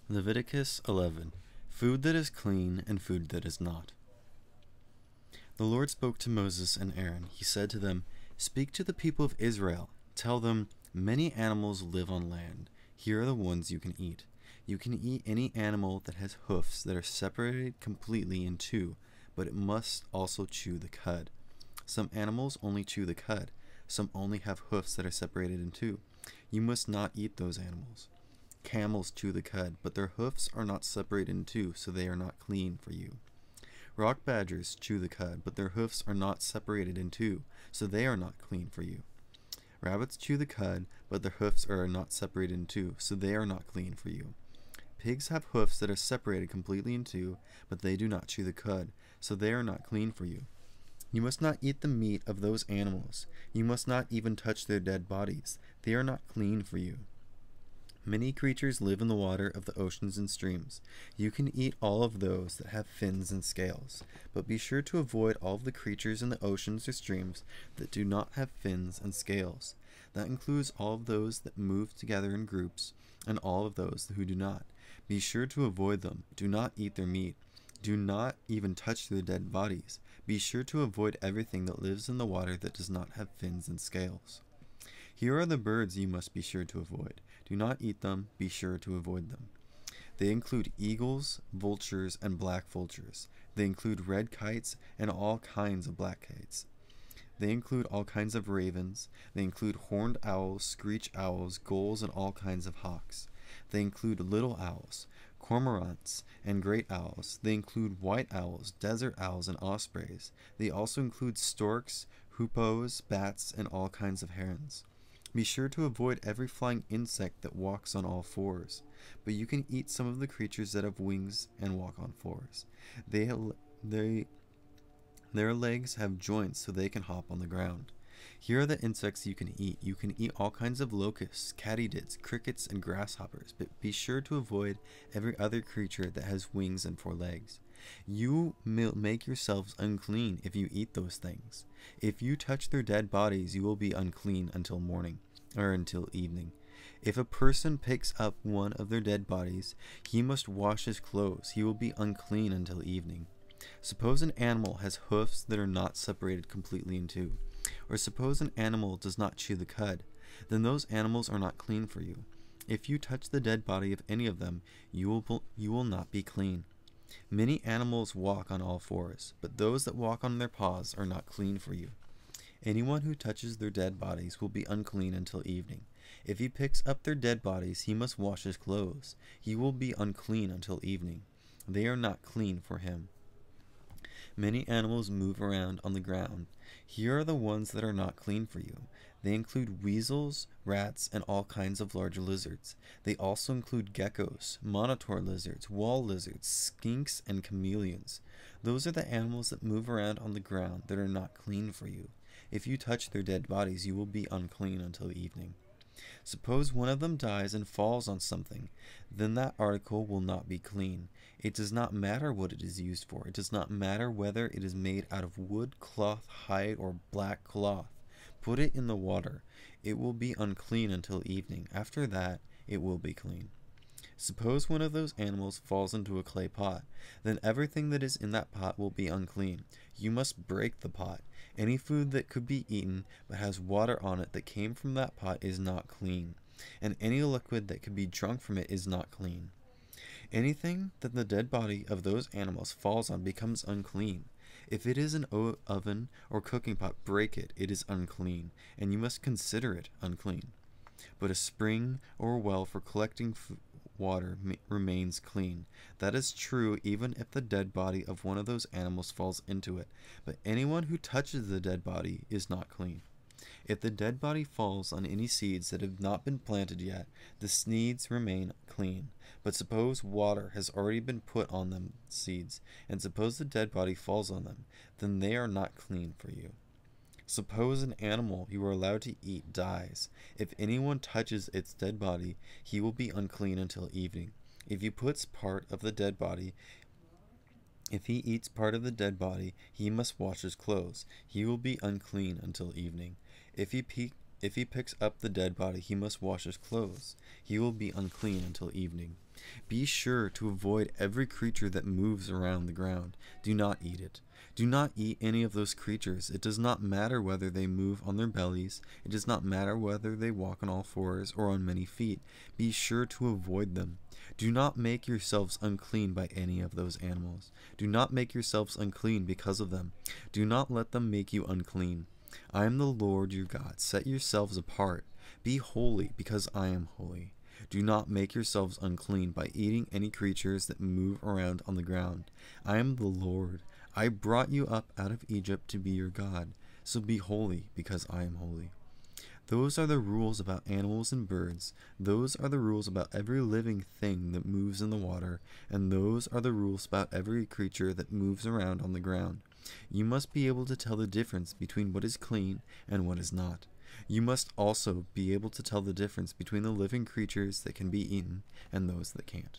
Leviticus 11. Food that is clean and food that is not. The Lord spoke to Moses and Aaron. He said to them, "Speak to the people of Israel. Tell them, many animals live on land. Here are the ones you can eat. You can eat any animal that has hoofs that are separated completely in two, but it must also chew the cud. Some animals only chew the cud. Some only have hoofs that are separated in two. You must not eat those animals. Camels chew the cud, but their hoofs are not separated in two, so they are not clean for you. Rock badgers chew the cud, but their hoofs are not separated in two, so they are not clean for you. Rabbits chew the cud, but their hoofs are not separated in two, so they are not clean for you. Pigs have hoofs that are separated completely in two, but they do not chew the cud, so they are not clean for you. You must not eat the meat of those animals. You must not even touch their dead bodies. They are not clean for you. Many creatures live in the water of the oceans and streams. You can eat all of those that have fins and scales, but be sure to avoid all of the creatures in the oceans or streams that do not have fins and scales. That includes all of those that move together in groups, and all of those who do not. Be sure to avoid them. Do not eat their meat. Do not even touch their dead bodies. Be sure to avoid everything that lives in the water that does not have fins and scales. Here are the birds you must be sure to avoid. Do not eat them, be sure to avoid them. They include eagles, vultures, and black vultures. They include red kites and all kinds of black kites. They include all kinds of ravens. They include horned owls, screech owls, gulls, and all kinds of hawks. They include little owls, cormorants, and great owls. They include white owls, desert owls, and ospreys. They also include storks, hoopoes, bats, and all kinds of herons. Be sure to avoid every flying insect that walks on all fours, but you can eat some of the creatures that have wings and walk on fours. Their legs have joints so they can hop on the ground. Here are the insects you can eat. You can eat all kinds of locusts, katydids, crickets, and grasshoppers, but be sure to avoid every other creature that has wings and 4 legs. You make yourselves unclean if you eat those things. If you touch their dead bodies, you will be unclean until morning, or until evening. If a person picks up one of their dead bodies, he must wash his clothes. He will be unclean until evening. Suppose an animal has hoofs that are not separated completely in two, or suppose an animal does not chew the cud, then those animals are not clean for you. If you touch the dead body of any of them, you will not be clean. Many animals walk on all fours, but those that walk on their paws are not clean for you. Anyone who touches their dead bodies will be unclean until evening. If he picks up their dead bodies, he must wash his clothes. He will be unclean until evening. They are not clean for him. Many animals move around on the ground. Here are the ones that are not clean for you. They include weasels, rats, and all kinds of large lizards. They also include geckos, monitor lizards, wall lizards, skinks, and chameleons. Those are the animals that move around on the ground that are not clean for you. If you touch their dead bodies, you will be unclean until evening. Suppose one of them dies and falls on something, then that article will not be clean. It does not matter what it is used for. It does not matter whether it is made out of wood, cloth, hide, or black cloth. Put it in the water. It will be unclean until evening. After that, it will be clean. Suppose one of those animals falls into a clay pot, then everything that is in that pot will be unclean. You must break the pot. Any food that could be eaten but has water on it that came from that pot is not clean, and any liquid that could be drunk from it is not clean. Anything that the dead body of those animals falls on becomes unclean. If it is an oven or cooking pot, break it. It is unclean, and you must consider it unclean. But a spring or a well for collecting water remains clean. That is true even if the dead body of one of those animals falls into it, but anyone who touches the dead body is not clean. If the dead body falls on any seeds that have not been planted yet, the seeds remain clean. But suppose water has already been put on them seeds, and suppose the dead body falls on them, then they are not clean for you. Suppose an animal you are allowed to eat dies. If anyone touches its dead body, he will be unclean until evening. If he eats part of the dead body, he must wash his clothes. He will be unclean until evening. If he If he picks up the dead body, he must wash his clothes. He will be unclean until evening. Be sure to avoid every creature that moves around the ground. Do not eat it. Do not eat any of those creatures. It does not matter whether they move on their bellies. It does not matter whether they walk on all fours or on many feet. Be sure to avoid them. Do not make yourselves unclean by any of those animals. Do not make yourselves unclean because of them. Do not let them make you unclean. I am the Lord your God. Set yourselves apart. Be holy, because I am holy. Do not make yourselves unclean by eating any creatures that move around on the ground. I am the Lord. I brought you up out of Egypt to be your God. So be holy, because I am holy. Those are the rules about animals and birds. Those are the rules about every living thing that moves in the water. And those are the rules about every creature that moves around on the ground. You must be able to tell the difference between what is clean and what is not. You must also be able to tell the difference between the living creatures that can be eaten and those that can't.